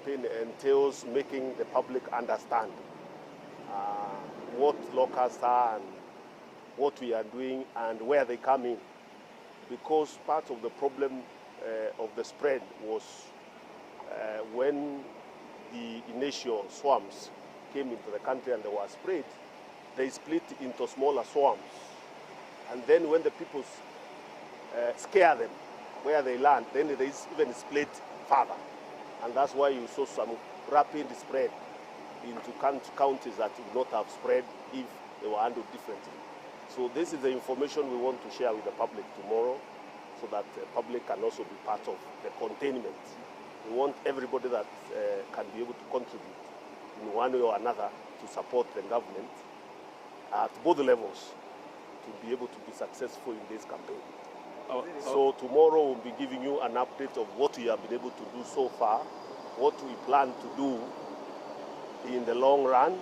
campaign entails making the public understand what locusts are and what we are doing and where they come in. Because part of the problem of the spread was when the initial swarms came into the country and they were sprayed, they split into smaller swarms. And then when the people scare them where they land, then they even split further. And that's why you saw some rapid spread into counties that would not have spread if they were handled differently. So this is the information we want to share with the public tomorrow, so that the public can also be part of the containment. We want everybody that can be able to contribute in one way or another to support the government at both levels to be able to be successful in this campaign. So tomorrow we'll be giving you an update of what we have been able to do so far, what we plan to do in the long run.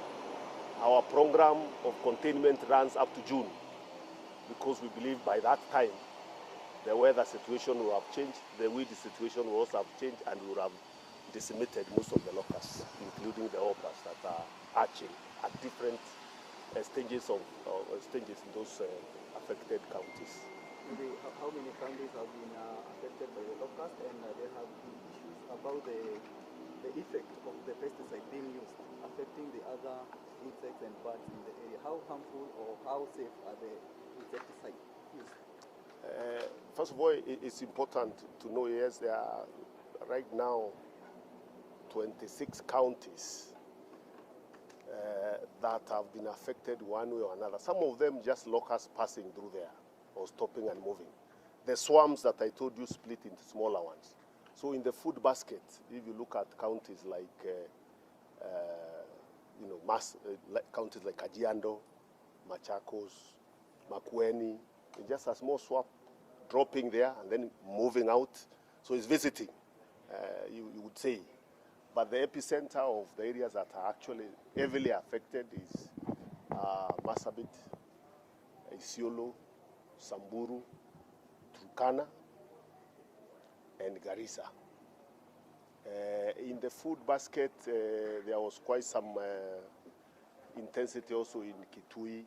Our program of containment runs up to June, because we believe by that time the weather situation will have changed, the weed situation will also have changed, and we will have decimated most of the locusts, including the hoppers that are hatching at different stages in those affected counties. Maybe how many counties have been affected by the locust, and there have been issues about the effect of the pesticide being used, affecting the other insects and birds in the area? How harmful or how safe are the insecticides used? First of all, it's important to know, yes, there are right now 26 counties that have been affected one way or another. Some of them just locusts passing through there or stopping and moving. The swarms that I told you split into smaller ones. So in the food basket, if you look at counties like, counties like Kajiado, Machakos, Makueni, just a small swap dropping there and then moving out. So it's visiting, you would say. But the epicenter of the areas that are actually heavily affected is Marsabit, Isiolo, Samburu, Turkana, and Garissa. In the food basket, there was quite some intensity also in Kitui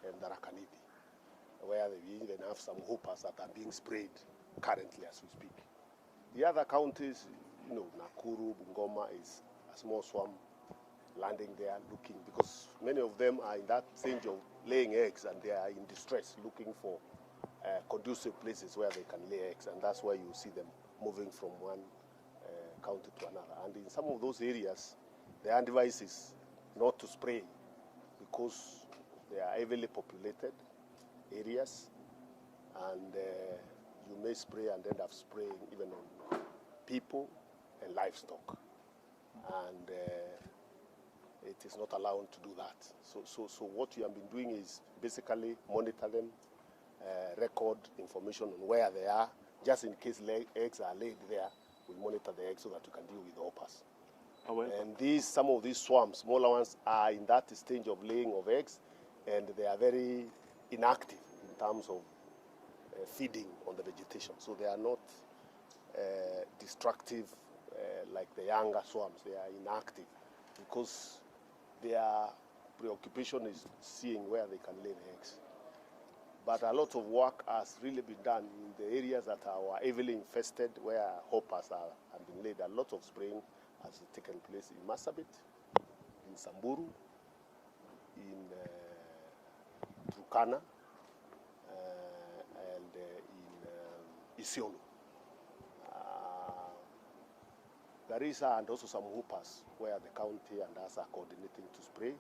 and Tharaka-Nithi, where we even have some hoppers that are being sprayed currently as we speak. The other counties, Nakuru, Bungoma is a small swarm landing there looking, because many of them are in that stage of laying eggs and they are in distress looking for conducive places where they can lay eggs, and that's why you see them moving from one county to another. And in some of those areas, the advice is not to spray because they are heavily populated areas, and you may spray and end up spraying even on people and livestock, and it is not allowed to do that. So what we have been doing is basically monitor them, record information on where they are, just in case eggs are laid there. We monitor the eggs so that we can deal with the hoppers. And some of these swarms, smaller ones, are in that stage of laying of eggs, and they are very inactive in terms of feeding on the vegetation. So they are not destructive like the younger swarms. They are inactive because their preoccupation is seeing where they can lay the eggs. But a lot of work has really been done in the areas that are heavily infested, where hoppers have been laid. A lot of spraying has taken place in Marsabit, in Samburu, in Turkana, and in Isiolo. Garissa, and also some hoppers where the county and us are coordinating to spray.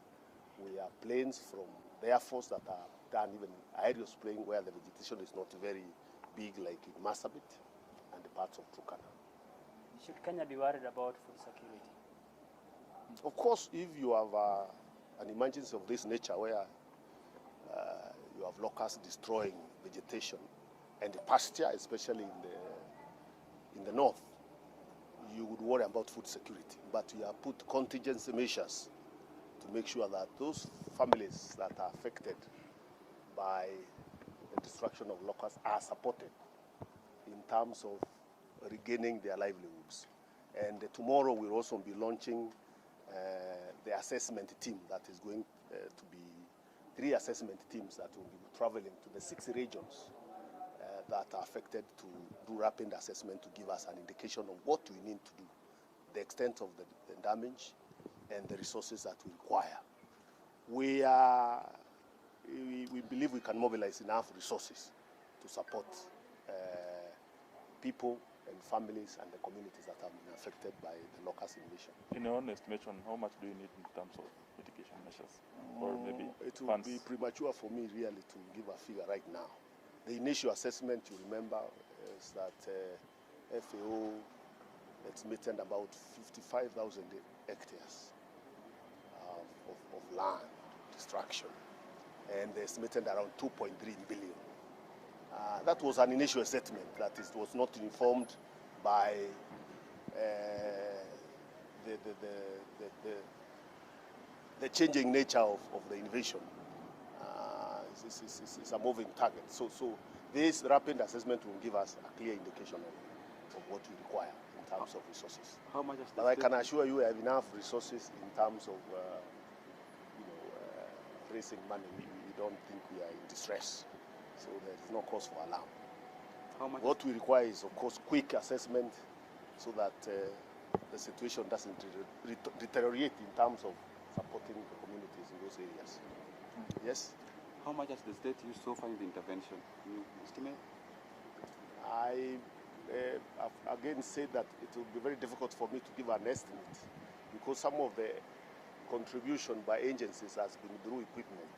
We have planes from the Air Force that are done even aerial spraying where the vegetation is not very big, like in Marsabit and the parts of Turkana. Should Kenya be worried about food security? Of course, if you have an emergency of this nature where you have locusts destroying vegetation and the pasture, especially in the north, you would worry about food security. But you have put contingency measures to make sure that those families that are affected by the destruction of locusts are supported in terms of regaining their livelihoods. And tomorrow we'll also be launching the assessment team that is going to be 3 assessment teams that will be traveling to the 6 regions that are affected to do rapid assessment to give us an indication of what we need to do, the extent of the damage, and the resources that we require. We believe we can mobilize enough resources to support people and families and the communities that have been affected by the locust invasion. In your own estimation, how much do you need in terms of mitigation measures? Or maybe it would be premature for me really to give a figure right now. The initial assessment, you remember, is that FAO estimated about 55,000 hectares of land destruction, and they estimated around 2.3 billion. That was an initial assessment that was not informed by the changing nature of the invasion. It's a moving target. So this rapid assessment will give us a clear indication of what we require in terms of resources. How much? But I can assure you we have enough resources in terms of raising money. We don't think we are in distress, so there is no cause for alarm. How much? What we require is, of course, quick assessment so that the situation doesn't deteriorate in terms of supporting the communities in those areas. Yes? How much has the state used so far in the intervention? You estimate? I again say that it will be very difficult for me to give an estimate because some of the contribution by agencies has been through equipment.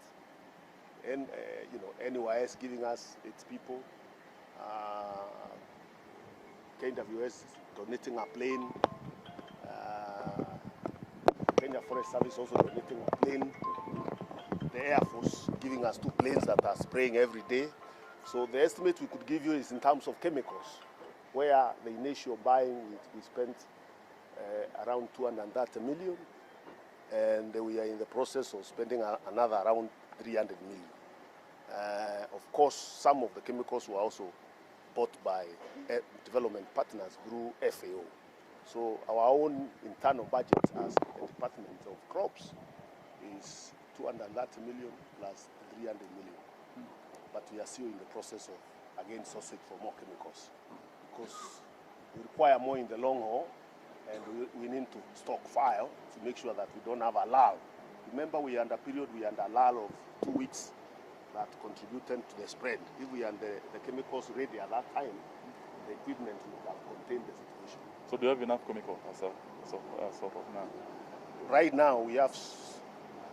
And NYS giving us its people, KWS donating a plane, Kenya Forest Service also donating a plane, the Air Force giving us 2 planes that are spraying every day. So the estimate we could give you is in terms of chemicals, where the initial buying we spent around 230 million, and we are in the process of spending another around 300 million. Of course, some of the chemicals were also bought by development partners through FAO. So our own internal budget as a Department of Crops is 230 million plus 300 million. But we are still in the process of, again, sourcing for more chemicals because we require more in the long haul, and we need to stockpile to make sure that we don't have a lull. Remember, we are under a lull of 2 weeks that contributed to the spread. If we had the chemicals ready at that time, the equipment would have contained the situation. So do you have enough chemicals as of now? Right now, we have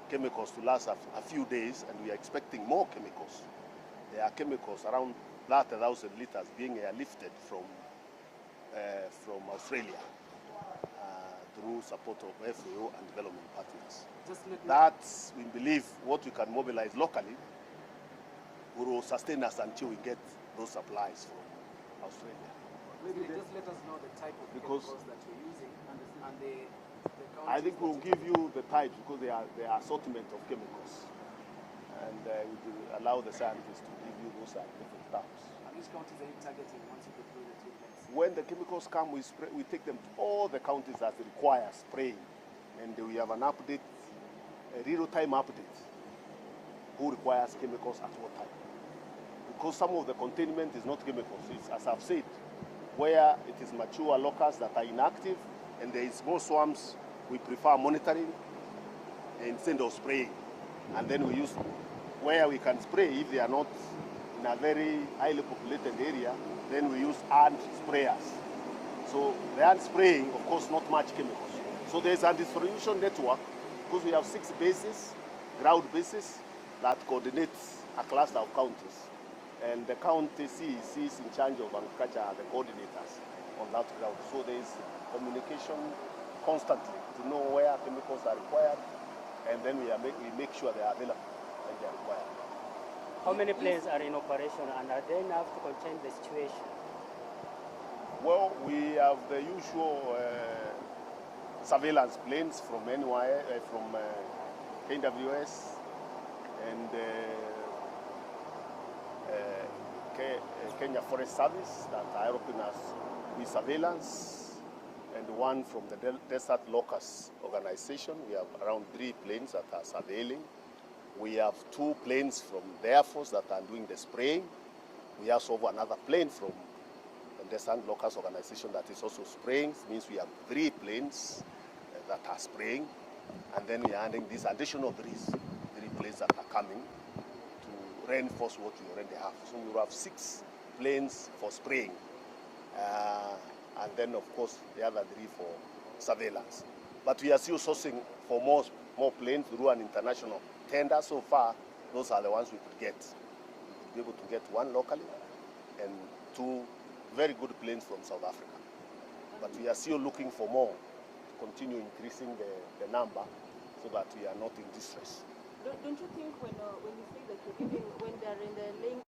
chemicals to last a few days, and we are expecting more chemicals. There are chemicals around 30,000 liters being airlifted from Australia through support of FAO and development partners. That, we believe, what we can mobilize locally will sustain us until we get those supplies from Australia. Maybe just let us know the type of chemicals that you're using and the I think we'll give you the types because they are assortment of chemicals, and we will allow the scientists to give you those different types. And which counties are you targeting once you deploy the treatments? When the chemicals come, we take them to all the counties that require spraying, and we have an update, a real-time update, who requires chemicals at what time. Because some of the containment is not chemicals, it's, as I've said, where it is mature locusts that are inactive, and there is more swarms, we prefer monitoring instead of spraying. And then we use where we can spray if they are not in a very highly populated area, then we use hand sprayers. So the hand spraying, of course, not much chemicals. So there's a distribution network because we have 6 bases, ground bases, that coordinates a cluster of counties. And the county CEC is in charge of agriculture, are the coordinators on that ground. So there is communication constantly to know where chemicals are required, and then we make sure they are available when they are required. How many planes are in operation, and are they enough to contain the situation? Well, we have the usual surveillance planes from KWS and Kenya Forest Service that are helping us with surveillance. and one from the Desert Locust organization. We have around 3 planes that are surveilling. We have 2 planes from the Air Force that are doing the spraying. We also have another plane from the Desert Locust organization that is also spraying. It means we have 3 planes that are spraying. And then we are adding these additional 3 planes that are coming to reinforce what we already have. So we will have 6 planes for spraying. And then, of course, the other 3 for surveillance. But we are still sourcing for more planes through an international tender. So far, those are the ones we could get. We could be able to get 1 locally and 2 very good planes from South Africa. But we are still looking for more to continue increasing the number so that we are not in distress. Don't you think when you say that even when they're in the lane